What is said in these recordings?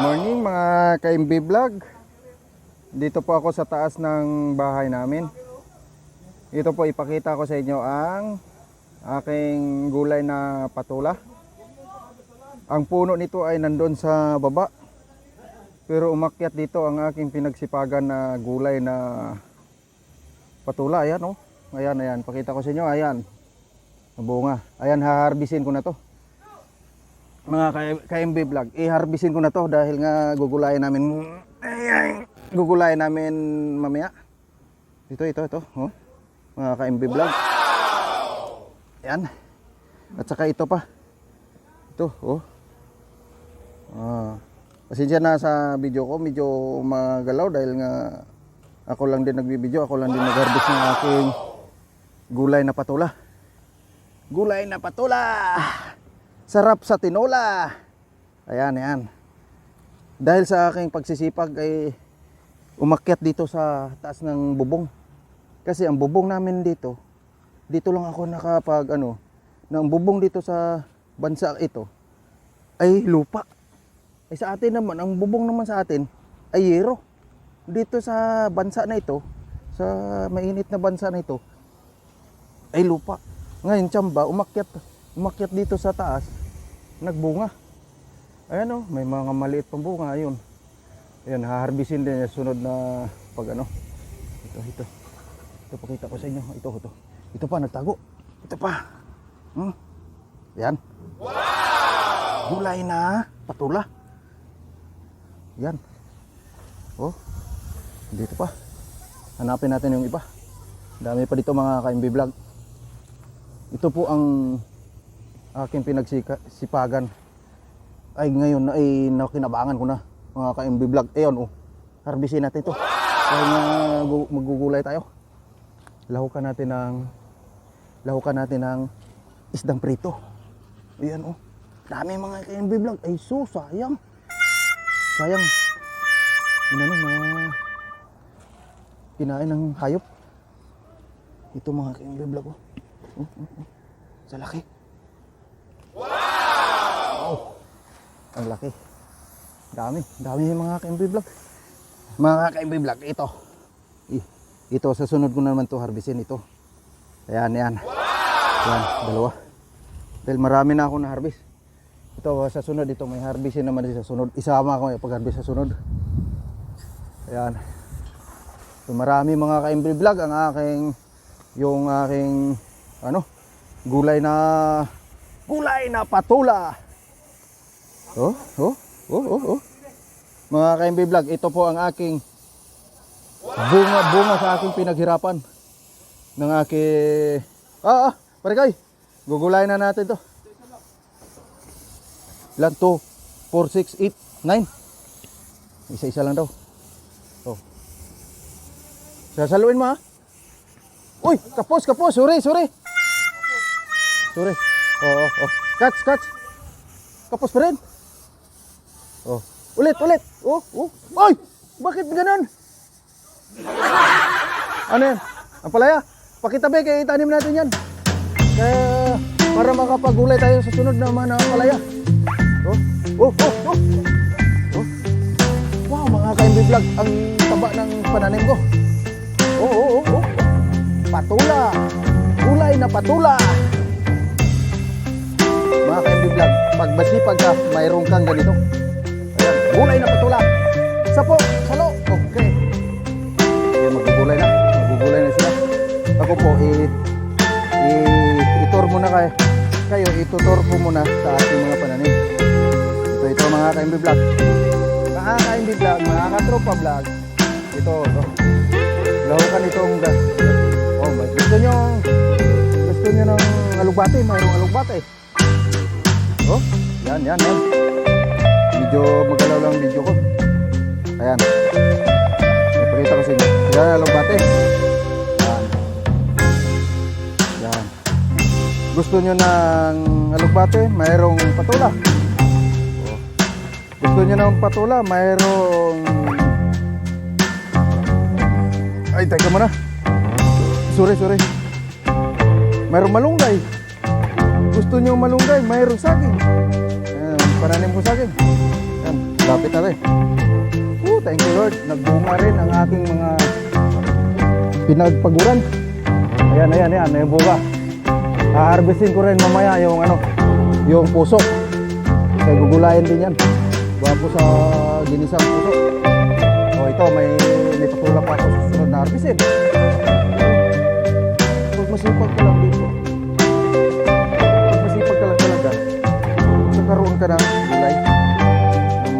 Morning mga ka-MB Vlog. Dito po ako sa taas ng bahay namin. Ito po ipakita ko sa inyo ang aking gulay na patula. Ang puno nito ay nandun sa baba. Pero umakyat dito ang aking pinagsipagan na gulay na patula. Ayan oh. Ayan. Pakita ko sa inyo. Ayan. Bunga. Ayan, haharbisin ko na to. Mga ka-MB Vlog, i-harbisin ko na to dahil nga gugulayin namin mamaya. Ito oh. Mga ka-MB Vlog. Ayan. At saka ito pa. Ito oh. Pasensya na sa video ko, medyo magalaw dahil nga ako lang din nagbibideo, ako lang din nag-harvest ng aking gulay na patula. Gulay na patula! Sarap sa tinola. Ayan. Dahil sa aking pagsisipag ay umakyat dito sa taas ng bubong. Kasi ang bubong namin dito lang ako nakapag na ang bubong dito sa bansa ito ay lupa. Ay sa atin naman, ang bubong naman sa atin ay yero. Dito sa bansa na ito, sa mainit na bansa na ito ay lupa. Ngayon tsamba, umakyat dito sa taas, nagbunga. Ayan oh, may mga maliit pang bunga. Ayun. Ayan, haharbisin din yung sunod na pag Ito, pakita ko sa inyo. Ito pa, nagtago. Ito pa. Ayan. Wow! Gulay na patula. Ayan. Oh. Dito pa. Hanapin natin yung iba. Dami pa dito mga ka-MB Vlog. Ito po ang aking pinagsisipagan. Ay ngayon ay nakinabangan ko na mga ka-MB Vlog. Ayun oh. Harbisin natin ito. Kaya magugulay tayo. Lahukan natin ng isdang prito. Ayan oh. Dami mga ka-MB Vlog. Ay sayang. Sayang. Kinain ng hayop. Ito mga ka-MB Vlog oh. Sa laki. Wow! Ang laki. Dami yung mga ka-MB Vlog. Mga ka-MB Vlog, ito. Ito, sa sunod ko naman to harbisin ito. Ayan. Wow! Ayan, dalawa. Dahil marami na ako na harbis. Ito, sa sunod, ito may harbisin naman sa sunod. Isama ko yung pag-harbis sa sunod. Ayan. So, marami mga ka-MB Vlog ang aking gulay na patula. Oh. Mga ka-MB Vlog, ito po ang aking bunga sa aking pinaghirapan ng aking pare kay. Gugulayin na natin to. Ilan? 2, 4, 6, 8, 9. Isa-isa lang daw. Oh. Sasaluin mo ha. Uy, kapos. Sorry. Oh. Catch. Kapos pa rin. Oh. Ulit. Oh. Ay! Bakit ganun? Ano yan? Ang palaya? Pakitabi kaya itanim natin yan. Kaya para makapagulay tayo sa sunod naman ng palaya. Oh. Wow, mga ka-MB Vlog, ang taba ng pananim ko. Oh. Patula. Gulay na patula. Mga ka-MB Vlog, pag masipag ka, mayroon kang ganito. Ayan, gulay na patula. Salo. Okay. Ayan, magugulay na sila. Ako po, itutur muna kayo, itutur ko muna sa ating mga pananim. Ito mga ka-MB Vlog. Mga ka-MB Vlog, mga ka-tropa vlog. Ito. Lahukan itong gas. Oh, gusto nyo ng alugbate, mayroong alugbate. Oh, yan. Medyo magalaw lang video ko. Ayan. Ipakita ko sa inyo. Yan, alugbate. Yan. Gusto nyo ng alugbate, mayroong patula. Oh. Gusto nyo ng patula, mayroong... Ay, teka muna. Sorry. Mayroong malunggay. Gusto nyo malunggay, mayroong saging. Ayan, pananim ko saging. Ayan, Lapit na rin. Thank you Lord. Nagbunga rin ang aking mga pinagpaguran. Ayan, yung bunga. Harvestin ko rin mamaya yung yung puso. Kaya gugulayan din yan. Bago sa ginisang puso. O ito, may patulak pa ako sa susunod na harvestin. Pag masipag ka lang dito, pag masipag ka lang talaga, nagkaroon ka ng gulay.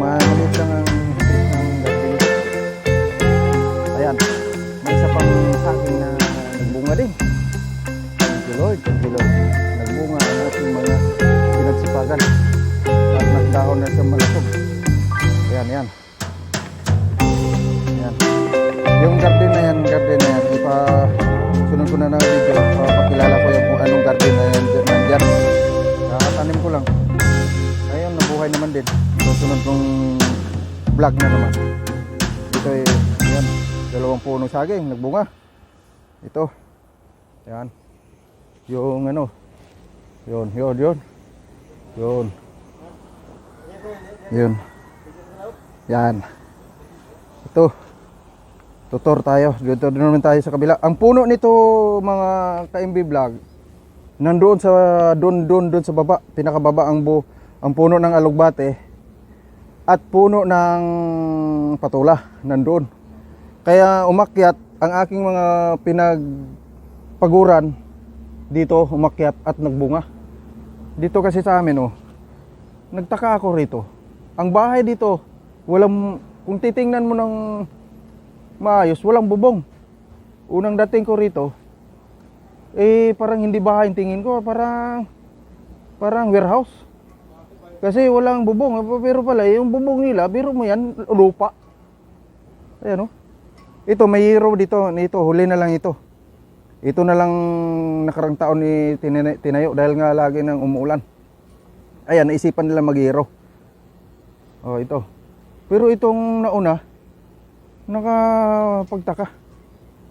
Maliit lang ang garden. Ayan, may isa pang saging na nagbunga din. Thank you Lord, nagbunga ang ating mga pinagsipagan at nagdahon na sa malusog. Ayan. Yung garden na yan, sunod ko na video, papakilala ko yung kung anong garden na yan nandyan. Nakatanim ko lang. Ayun, nabuhay naman din. Sunod kong vlog na naman. Ito yan, 2 puno saging, nagbunga. Ito. Yan. Yung Yun. Yan. Ito. Tutor tayo. Dito naman tayo sa kabila. Ang puno nito mga ka-MB vlog, nandoon sa doon sa baba, pinakababa ang puno ng alugbate at puno ng patula nandoon. Kaya umakyat ang aking mga pinagpaguran dito, umakyat at nagbunga. Dito kasi sa amin nagtaka ako rito. Ang bahay dito, kung titingnan mo ng maayos, walang bubong. Unang dating ko rito, parang hindi bahay ang tingin ko, parang warehouse. Kasi walang bubong, pero pala yung bubong nila, biro mo yan, lupa. Ayan Ito, may hero dito, huli na lang ito. Ito na lang nakarang taon tinayo dahil nga lagi nang umuulan. Ayan, naisipan nila mag-hero. Ito. Pero itong nauna, nakapagtaka.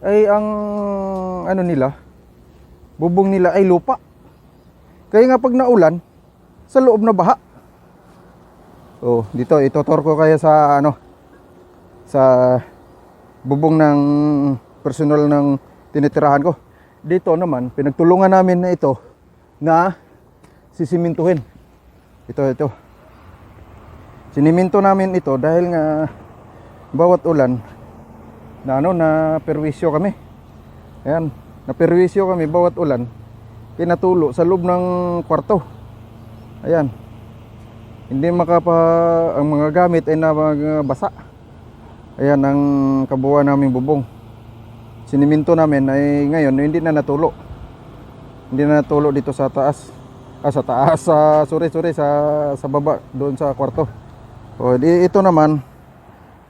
Ay ang bubong nila ay lupa. Kaya nga pag naulan, sa loob na baha. Dito itutur ko kaya sa sa bubong ng personal ng tinitirahan ko. Dito naman pinagtulungan namin na ito na sisimintuhin. Ito. Siniminto namin ito dahil nga bawat ulan na perwisyo kami. Ayan, na perwisyo kami bawat ulan. Pinatulo sa loob ng kwarto. Ayan. Hindi ang mga gamit ay nabasa. Ayan ang kabuuan naming bubong. Siniminto namin ay ngayon hindi na natulo. Hindi na natulo dito sa taas. Sa taas, sa baba doon sa kwarto. Ito naman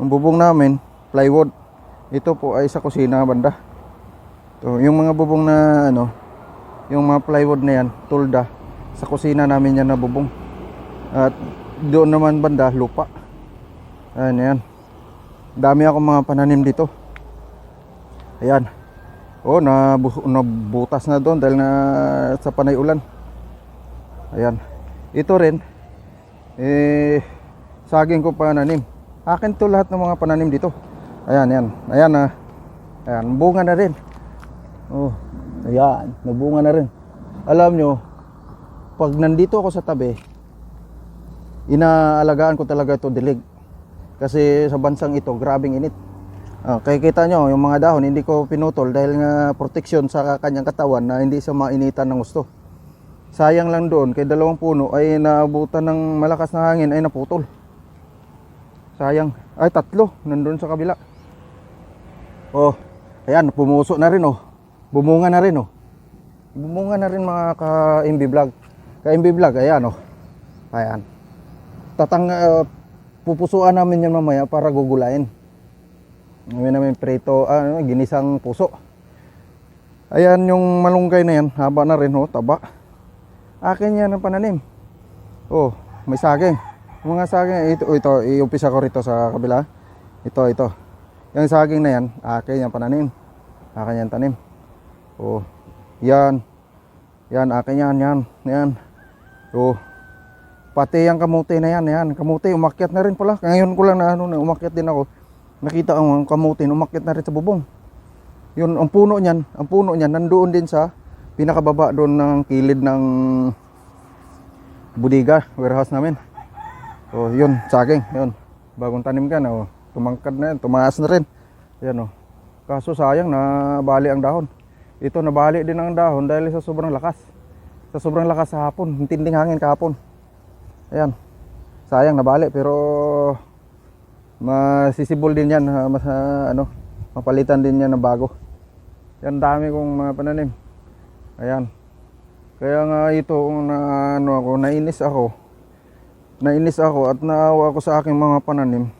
ang bubong namin, plywood. Ito po ay sa kusina banda. Yung mga bubong na yung mga plywood na yan, tulda. Sa kusina namin yan na bubong. At doon naman banda, lupa. Ayan. Dami akong mga pananim dito. Ayan. Nabutas na doon dahil na sa panay ulan. Ayan. Ito rin saging ko pananim. Akin to lahat ng mga pananim dito. Ayan. Ayan, bunga na rin. Ayan, nabunga na rin. Alam nyo, pag nandito ako sa tabi, inaalagaan ko talaga ito dilig. Kasi sa bansang ito, grabing init. Kaya kita nyo, yung mga dahon, hindi ko pinutol dahil nga proteksyon sa kanyang katawan na hindi siya mainitan ng gusto. Sayang lang doon, kay 2 puno ay naabutan ng malakas na hangin ay naputol. Sayang. Ay, 3 nandun sa kabila. Ayan, pumuso na rin Bumunga na rin Bumunga na rin mga ka-MB vlog. Ka-MB vlog, ayan Ayan. Pupusuan namin yan mamaya para gugulain. Ngayon namin prito, ginisang puso. Ayan yung malunggay na yan, haba na rin taba. Akin yan ang pananim. May saging. Mga saging, ito, iumpisa ko rito sa kabila. Ito. Yung saging na yan, akin yan pananim. Akin yan tanim. Yan. Yan, akin yan. Yan. Pati yung kamuti na yan, kamuti umakyat na rin pala. Ngayon ko lang na ano, na umakyat din ako. Nakita ang kamuti, umakyat na rin sa bubong. Yun, ang puno niyan nandoon din sa pinakababa doon ng kilid ng bodega, warehouse namin. So, yun, saging, yun. Bagong tanim ka na, tumangkad na yan, tumaas na rin. Yan, kaso sayang, nabali ang dahon. Ito, nabali din ang dahon dahil sa sobrang lakas. Sa sobrang lakas sa hapon, tinding hangin kahapon. Ayan, sayang nabali, pero masisibol din yan, mapalitan din yan ng bago. Yan, dami kong mga pananim. Ayan, kaya nga ito, nainis ako at naawa ako sa aking mga pananim.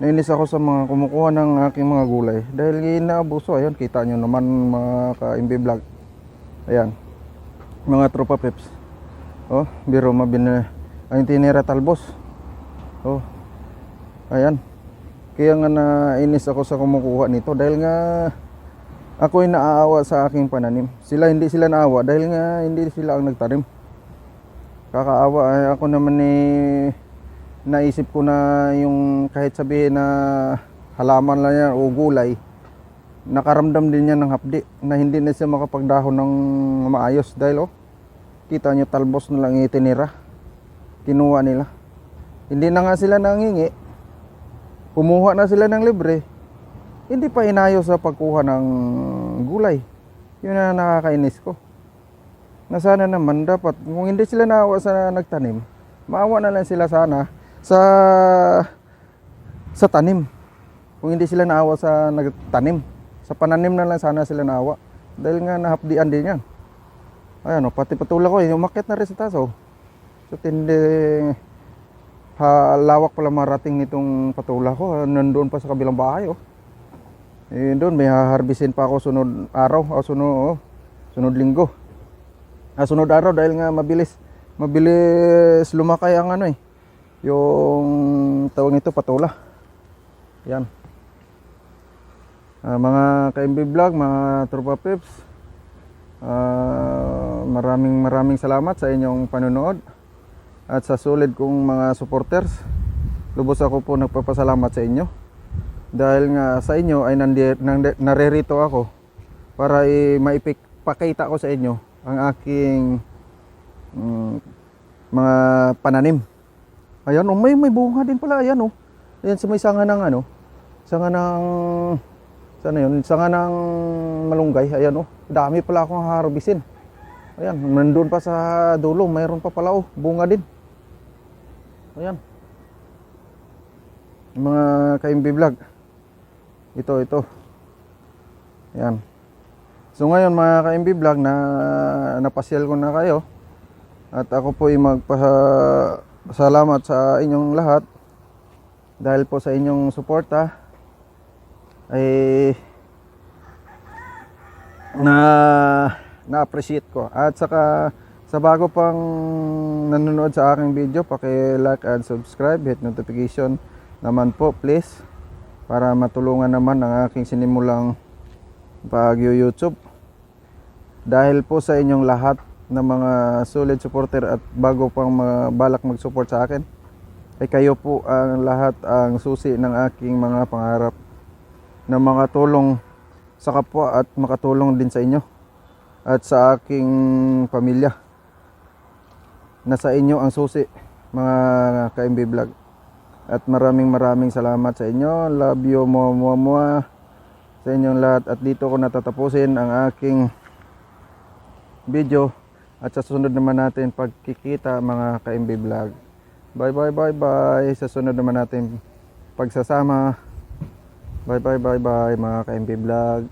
Nainis ako sa mga kumukuha ng aking mga gulay dahil inaabuso. Ayan, kita nyo naman mga ka-MB Vlog. Ayan, mga tropa peps. Biro mabini ang tinira talbos. Ayan. Kaya nga nainis ako sa kumukuha nito dahil nga ako'y naaawa sa aking pananim. Hindi sila naawa dahil nga hindi sila ang nagtanim. Kakaawa. Ako naman naisip ko na yung kahit sabihin na halaman lang yan o gulay, nakaramdam din yan ng hapdi na hindi na siya makapagdahon ng maayos dahil kita nyo talbos na lang itinira. Kinuha nila. Hindi na nga sila nangingi. Kumuha na sila ng libre. Hindi pa inayos sa pagkuha ng gulay. Yun na nakakainis ko. Na sana naman dapat kung hindi sila naawa sa nagtanim, maawa na lang sila sana sa tanim. Kung hindi sila naawa sa nagtanim, sa pananim na lang sana sila naawa. Dahil nga nahapdian din yan. Ayan, pati patula ko, umakyat na rin sa taas. So tinding lawak pala marating nitong patula ko. Nandoon pa sa kabilang bahay. Doon may haharbisin pa ako sunod araw o sunod linggo. Sunod araw dahil nga mabilis lumakay ang yung tawag nito patula. Yan. Mga ka-MB Vlog, mga tropa peps, maraming salamat sa inyong panonood. At sa sulit kong mga supporters, lubos ako po nagpapasalamat sa inyo. Dahil nga sa inyo ay naririto ako para maipakita ko sa inyo ang aking mga pananim. Ayan, may bunga din pala. Ayan, ayan sa may sanga ng sanga ng malunggay. Ayan, dami pala akong harbisin. Ayan, nandun pa sa dulo, mayroon pa pala bunga din. Ayan, mga ka-MB Vlog, ito. Ayan. So ngayon mga ka-MB Vlog, na napasyal ko na kayo at ako po ay magpasalamat sa inyong lahat dahil po sa inyong suporta ay na-appreciate ko. At saka sa bago pang nanonood sa aking video, paki-like and subscribe, hit notification naman po please para matulungan naman ang aking sinimulang pag-YouTube. Dahil po sa inyong lahat na mga solid supporter at bago pang balak mag-support sa akin, ay kayo po ang lahat ang susi ng aking mga pangarap na mga tulong sa kapwa at makatulong din sa inyo at sa aking pamilya. Nasa inyo ang susi, mga ka-MB Vlog. At maraming salamat sa inyo. Love you, mua sa inyong lahat. At dito ko natatapusin ang aking video. At sa sunod naman natin pagkikita, mga ka-MB Vlog. Bye. Sa sunod naman natin pagsasama. Bye mga ka-MB Vlog.